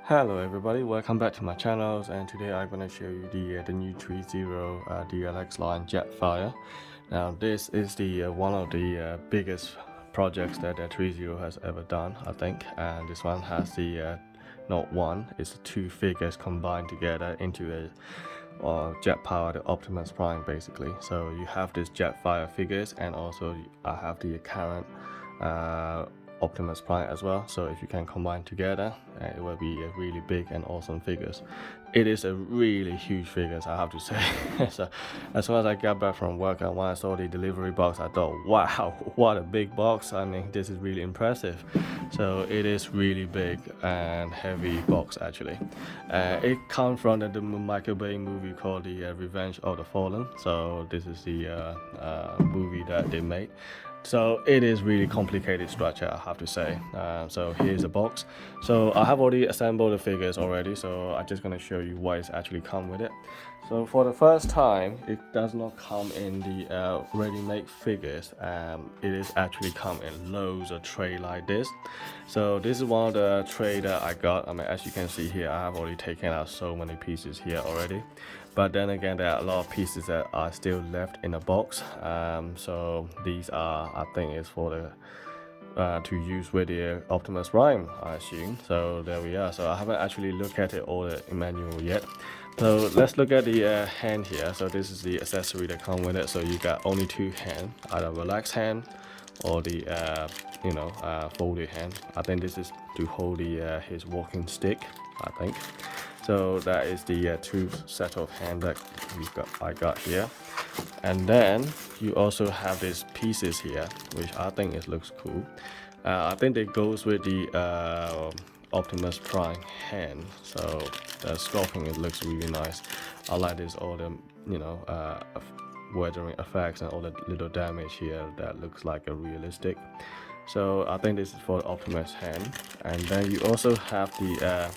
Hello everybody, welcome back to my channel, and today I'm going to show you the new Zero DLX line Jetfire. Now this is the one of the biggest projects that the Zero has ever done, I think, and this one has the not one, it's two figures combined together into a jet powered Optimus Prime basically. So you have this Jetfire figures, and also I have the current Optimus Prime as well. So if you can combine together, it will be a really big and awesome figures. It is a really huge figures, I have to say. So as soon as I got back from work and when I saw the delivery box, I thought, wow, what a big box. I mean, this is really impressive. So it is really big and heavy box actually. It comes from the Michael Bay movie called the Revenge of the Fallen. So this is the movie that they made. So it is really complicated structure, I have to say. So here's a box. So I have already assembled the figures already, so I'm just going to show you what is actually come with it. So for the first time, it does not come in the ready-made figures. It is actually come in loads of tray like this. So this is one of the tray that I got. I mean, as you can see here, I have already taken out so many pieces here already. But then again, there are a lot of pieces that are still left in the box. So these are, I think, is for the to use with the Optimus Prime, I assume. So there we are. So I haven't actually looked at it all the manual yet. So let's look at the hand here. So this is the accessory that come with it. So you got only two hands, either relaxed hand or the folded hand. I think this is to hold the his walking stick, I think. So that is the two set of hand that I got here. And then you also have these pieces here, which I think it looks cool. I think it goes with the Optimus Prime hand. So the sculpting, it looks really nice. I like this, all the weathering effects and all the little damage here that looks like a realistic. So I think this is for the Optimus hand. And then you also have the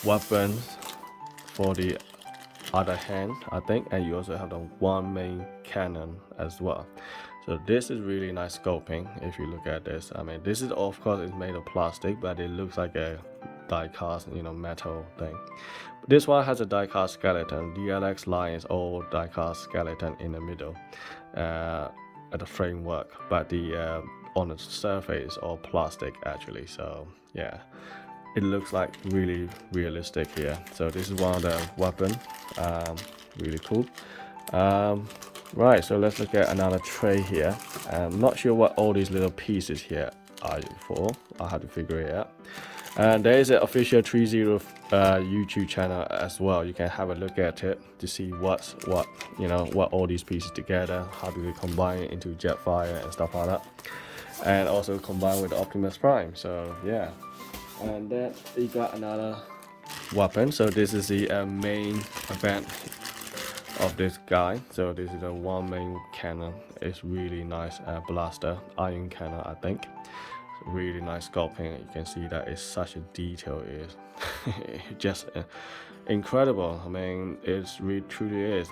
weapons for the other hand, I think, and you also have the one main cannon as well. So this is really nice sculpting. If you look at this, I mean, this is of course it's made of plastic, but it looks like a die-cast, metal thing. This one has a die-cast skeleton. DLX line is all die-cast skeleton in the middle at the framework, but the on the surface is all plastic actually. So yeah, it looks like really realistic here. So this is one of the weapon, really cool. Right, so let's look at another tray here. I'm not sure what all these little pieces here are for. I have to figure it out. And there is an official 30 YouTube channel as well. You can have a look at it to see what all these pieces together, how do they combine into Jetfire and stuff like that, and also combine with Optimus Prime. So yeah. And then you got another weapon. So this is the main event of this guy. So this is the one main cannon. It's really nice blaster, iron cannon, I think. Really nice sculpting. You can see that it's such a detail. Is just incredible. I mean, it's really truly is.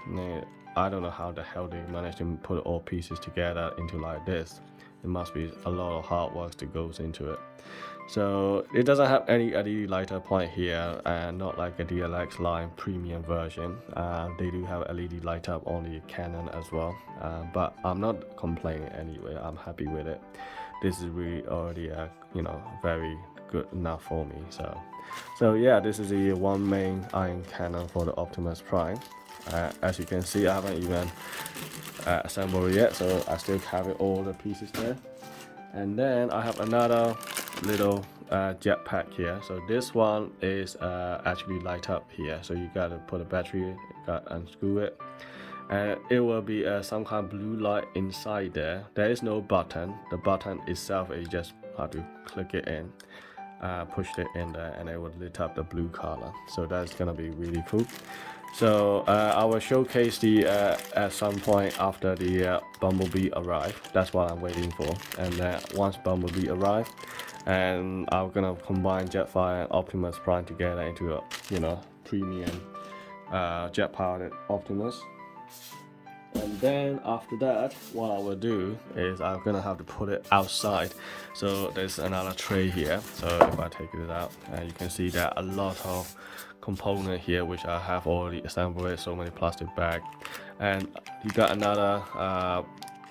I don't know how the hell they managed to put all pieces together into like this. It must be a lot of hard work that goes into it. So it doesn't have any LED lighter point here, and not like a DLX line premium version. They do have LED light up on the Canon as well, but I'm not complaining anyway. I'm happy with it. This is really already very good enough for me. So yeah, this is the one main iron cannon for the Optimus Prime. As you can see, I haven't even assembled it yet, so I still have all the pieces there. And then I have another little jetpack here. So this one is actually light up here. So you gotta put a battery, unscrew it, and it will be some kind of blue light inside there. There is no button. The button itself is just have to click it in, push it in there, and it will lit up the blue color. So that's gonna be really cool. So I will showcase the at some point after the Bumblebee arrive. That's what I'm waiting for. And once Bumblebee arrive, and I'm gonna combine Jetfire and Optimus Prime together into a premium jet powered Optimus. And then after that, what I will do is I'm gonna have to put it outside. So there's another tray here. So if I take it out, you can see there are a lot of component here which I have already assembled. So many plastic bag, and you got another.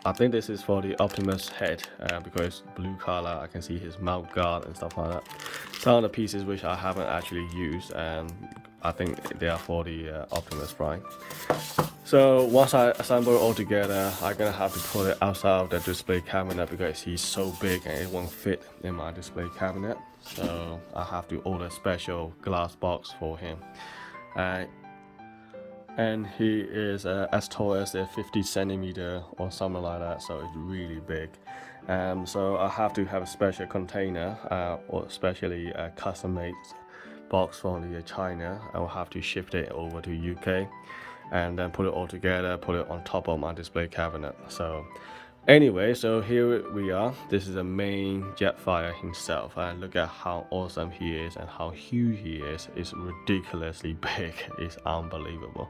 I think this is for the Optimus head because blue color. I can see his mouth guard and stuff like that. Some of the pieces which I haven't actually used, and I think they are for the Optimus Prime. So once I assemble it all together, I'm gonna have to put it outside of the display cabinet because he's so big and it won't fit in my display cabinet. So I have to order a special glass box for him. And he is as tall as a 50 centimeter or something like that, so it's really big. So I have to have a special container or especially a custom-made box from the China. I will have to shift it over to UK and then put it all together, put it on top of my display cabinet. So anyway, so here we are. This is the main Jetfire himself, and look at how awesome he is and how huge he is. It's ridiculously big. It's unbelievable.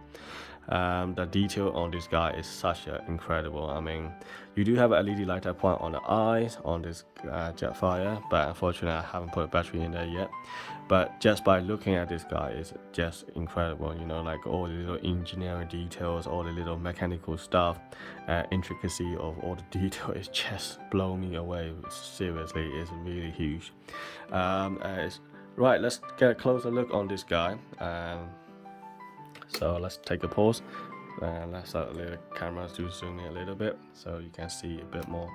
The detail on this guy is such incredible. I mean, you do have an LED light up point on the eyes on this Jetfire, but unfortunately I haven't put a battery in there yet. But just by looking at this guy is just incredible, you know, like all the little engineering details, all the little mechanical stuff, intricacy of all the detail is just blow me away. Seriously, it's really huge. Right, let's get a closer look on this guy. So let's take a pause and let's let the camera to zoom in a little bit so you can see a bit more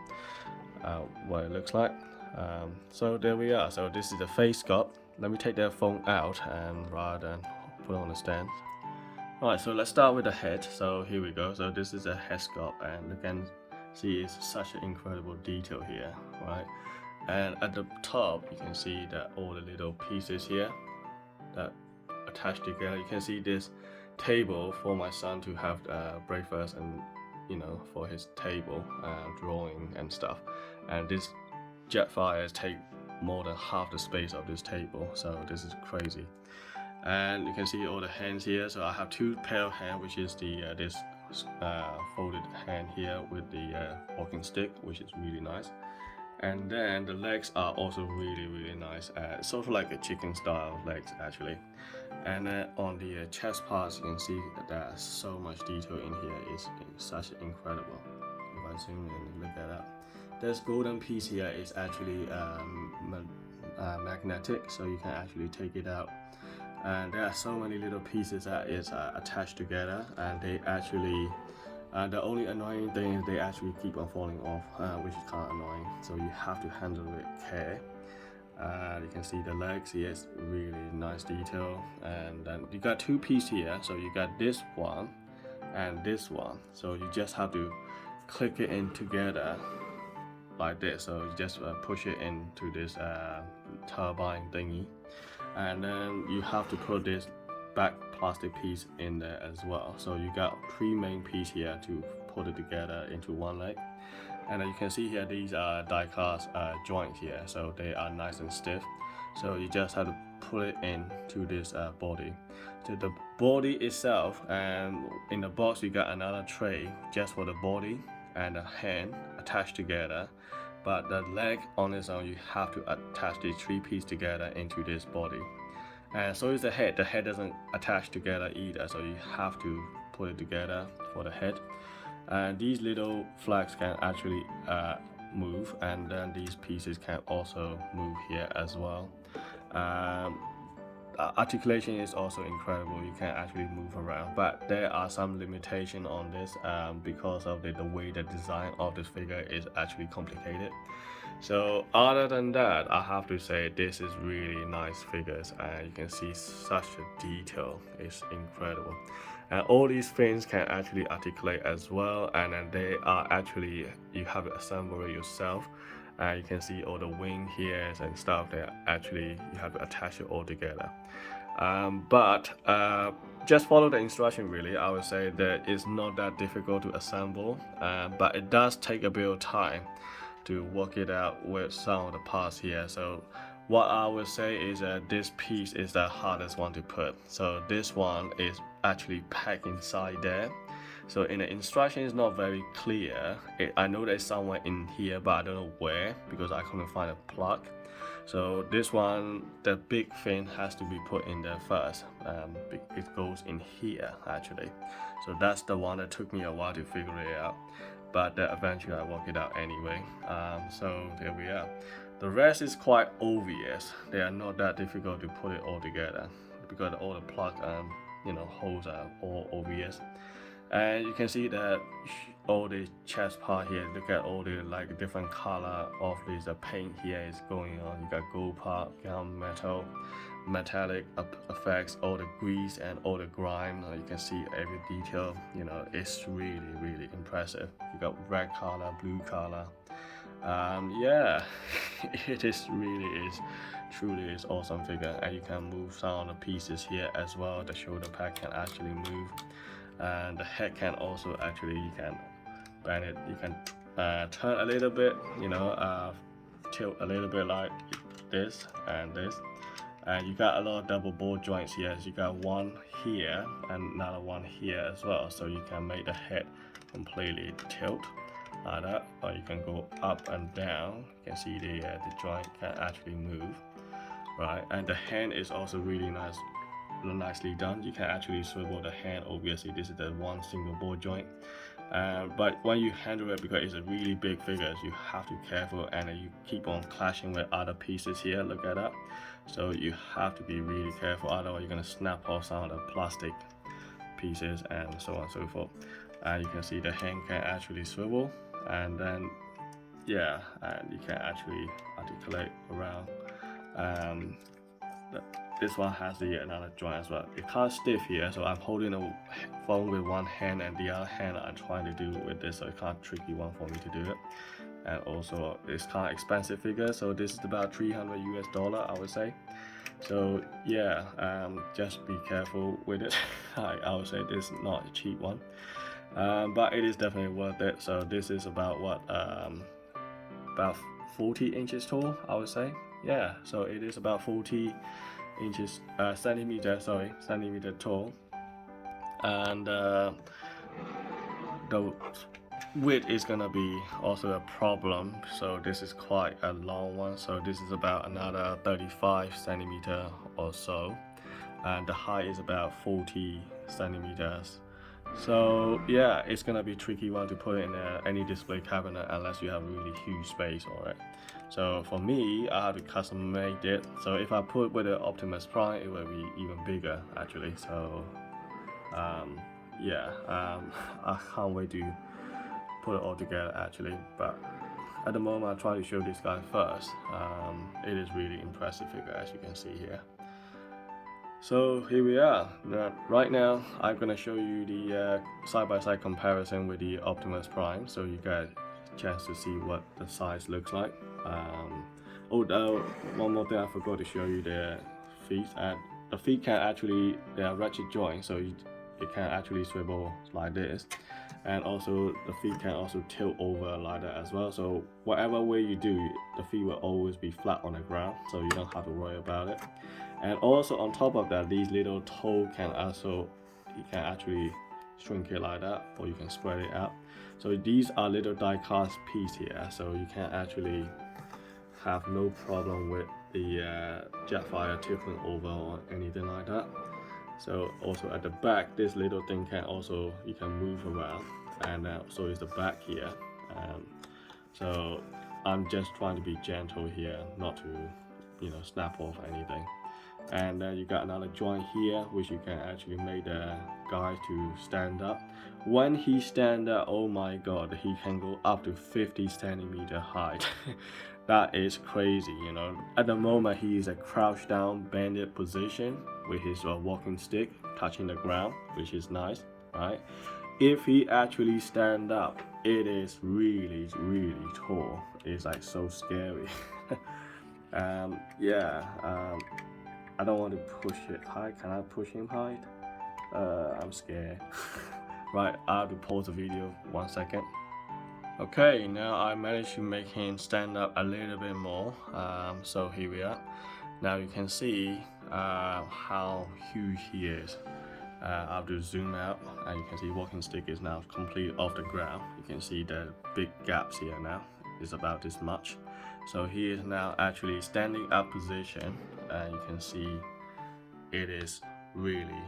what it looks like. So there we are. So this is the face sculpt. Let me take the phone out and rather than put it on the stand. Alright, so let's start with the head. So here we go. So this is a head sculpt, and you can see it's such an incredible detail here, right? And at the top you can see that all the little pieces here that attached together. You can see this table for my son to have breakfast and, you know, for his table drawing and stuff. And this Jetfires take more than half the space of this table, so this is crazy. And you can see all the hands here. So I have two pair of hands, which is the this folded hand here with the walking stick, which is really nice. And then the legs are also really nice. It's sort of like a chicken style legs actually. And on the chest parts, you can see that there's so much detail in here. It's such incredible. If I zoom in and look at that, this golden piece here is actually magnetic, so you can actually take it out. And there are so many little pieces that is attached together, and they actually the only annoying thing is they actually keep on falling off, which is kind of annoying, so you have to handle it with care. You can see the legs here is really nice detail, and then you got two pieces here. So you got this one and this one, so you just have to click it in together like this. So you just push it into this turbine thingy, and then you have to put this back plastic piece in there as well. So you got three main pieces here to put it together into one leg. And you can see here these are die-cast joints here, so they are nice and stiff. So you just have to put it into this body. So the body itself, and in the box you got another tray just for the body and the hand attached together. But the leg on its own, you have to attach these three pieces together into this body. And so is the head. The head doesn't attach together either, so you have to put it together for the head. And these little flags can actually move, and then these pieces can also move here as well. Articulation is also incredible. You can actually move around, but there are some limitation on this because of the way the design of this figure is actually complicated. So other than that, I have to say this is really nice figures, and you can see such a detail. It's incredible. And all these things can actually articulate as well, and then they are actually, you have to assemble it yourself. You can see all the wing here and stuff. They actually, you have to attach it all together. But just follow the instruction really. I would say that it's not that difficult to assemble, but it does take a bit of time to work it out with some of the parts here. So what I would say is that this piece is the hardest one to put. So this one is actually packed inside there. So in the instruction, it's not very clear. I know there's somewhere in here, but I don't know where because I couldn't find a plug. So this one, the big fin has to be put in there first. It goes in here actually. So that's the one that took me a while to figure it out. But eventually I worked it out anyway. So there we are. The rest is quite obvious. They are not that difficult to put it all together because all the plug holes are all obvious. And you can see that all the chest part here, look at all the like different color of this paint here is going on. You got gold part, metal, metallic effects, all the grease and all the grime. You can see every detail. It's really impressive. You got red color, blue color. Yeah, it truly is awesome figure. And you can move some of the pieces here as well. The shoulder pad can actually move. And the head can also you can bend it, you can turn a little bit, tilt a little bit like this and this. And you got a lot of double ball joints here. So you got one here and another one here as well. So you can make the head completely tilt like that, or you can go up and down. You can see the joint can actually move, right? And the hand is also really nicely done. You can actually swivel the hand. Obviously this is the one single ball joint, but when you handle it, because it's a really big figure, you have to be careful, and you keep on clashing with other pieces here. Look at that. So you have to be really careful, otherwise you're going to snap off some of the plastic pieces and so on and so forth. And you can see the hand can actually swivel, and then and you can actually articulate around. This one has another joint as well. It's kind of stiff here, so I'm holding a phone with one hand, and the other hand I'm trying to do with this, so it's kind of tricky one for me to do it. And also it's kind of expensive figure, so this is about $300 US, I would say. So yeah, just be careful with it. I would say this is not a cheap one, but it is definitely worth it. So this is about what, about 40 inches tall, I would say. Yeah, so it is about 40 inches, centimeter tall, and the width is gonna be also a problem. So this is quite a long one, so this is about another 35 centimeter or so, and the height is about 40 centimeters. So yeah, it's gonna be a tricky one to put in any display cabinet unless you have really huge space for it. So for me, I have to custom make it. So if I put with the Optimus Prime, it will be even bigger actually. So I can't wait to put it all together actually. But at the moment, I try to show this guy first. It is really impressive figure, as you can see here. So here we are. Right now, I'm gonna show you the side-by-side comparison with the Optimus Prime, so you get a chance to see what the size looks like. One more thing I forgot to show you: the feet. The feet can actually, they are ratchet joints, so it can actually swivel like this, and also the feet can also tilt over like that as well. So whatever way you do, the feet will always be flat on the ground, so you don't have to worry about it. And also on top of that, these little toe can also, you can actually shrink it like that, or you can spread it out. So these are little die-cast piece here, so you can actually have no problem with the Jetfire tipping over or anything like that. So also at the back, this little thing can also, you can move around, and so is the back here. So I'm just trying to be gentle here, not to snap off anything. And then you got another joint here, which you can actually make the guy to stand up. When he stand up, oh my god, he can go up to 50 centimeter height. That is crazy, At the moment, he is a crouched down banded position with his walking stick touching the ground, which is nice, right? If he actually stand up, it is really tall. It's like so scary. I don't want to push it high. Can I push him high? I'm scared. Right, I have to pause the video 1 second. Okay, now I managed to make him stand up a little bit more. So here we are. Now you can see how huge he is. I'll do zoom out, and you can see walking stick is now completely off the ground. You can see the big gaps here now. It's about this much. So he is now actually standing up position, and you can see it is really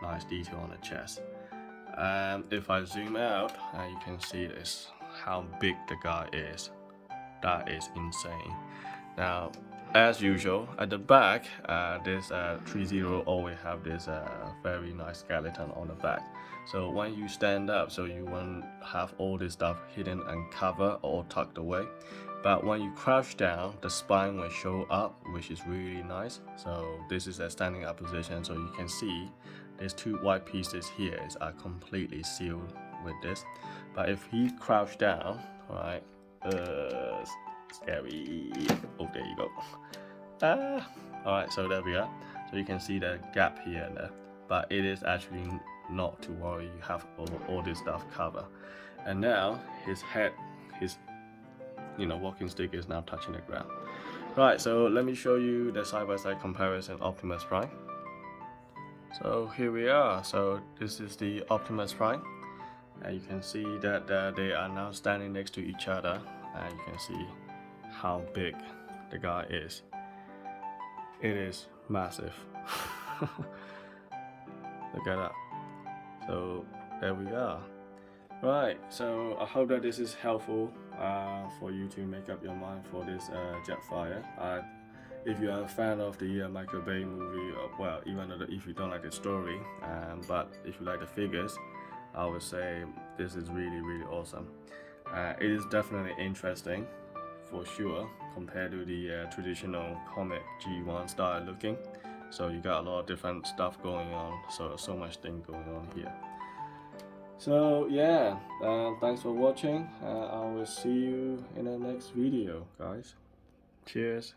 nice detail on the chest. If I zoom out, you can see this how big the guy is. That is insane. Now, as usual, at the back, this 30 always have this very nice skeleton on the back. So when you stand up, so you won't have all this stuff hidden and covered or tucked away. But when you crouch down, the spine will show up, which is really nice. So this is a standing up position, so you can see these two white pieces here are completely sealed with this. But if he crouch down, right, scary. Oh, there you go. Alright, so there we are. So you can see the gap here and there, but it is actually not to worry. You have all this stuff covered. And now his head, his walking stick is now touching the ground. Right, so let me show you the side-by-side comparison Optimus Prime. So here we are. So this is the Optimus Prime, and you can see that they are now standing next to each other, and you can see how big the guy is. It is massive. Look at that. So there we are. Right, so I hope that this is helpful for you to make up your mind for this Jetfire. If you are a fan of the Michael Bay movie, well, even though if you don't like the story, but if you like the figures, I would say this is really, really awesome. It is definitely interesting, for sure, compared to the traditional comic G1 style looking. So you got a lot of different stuff going on, so much thing going on here. So yeah, thanks for watching. I will see you in the next video, guys. Cheers.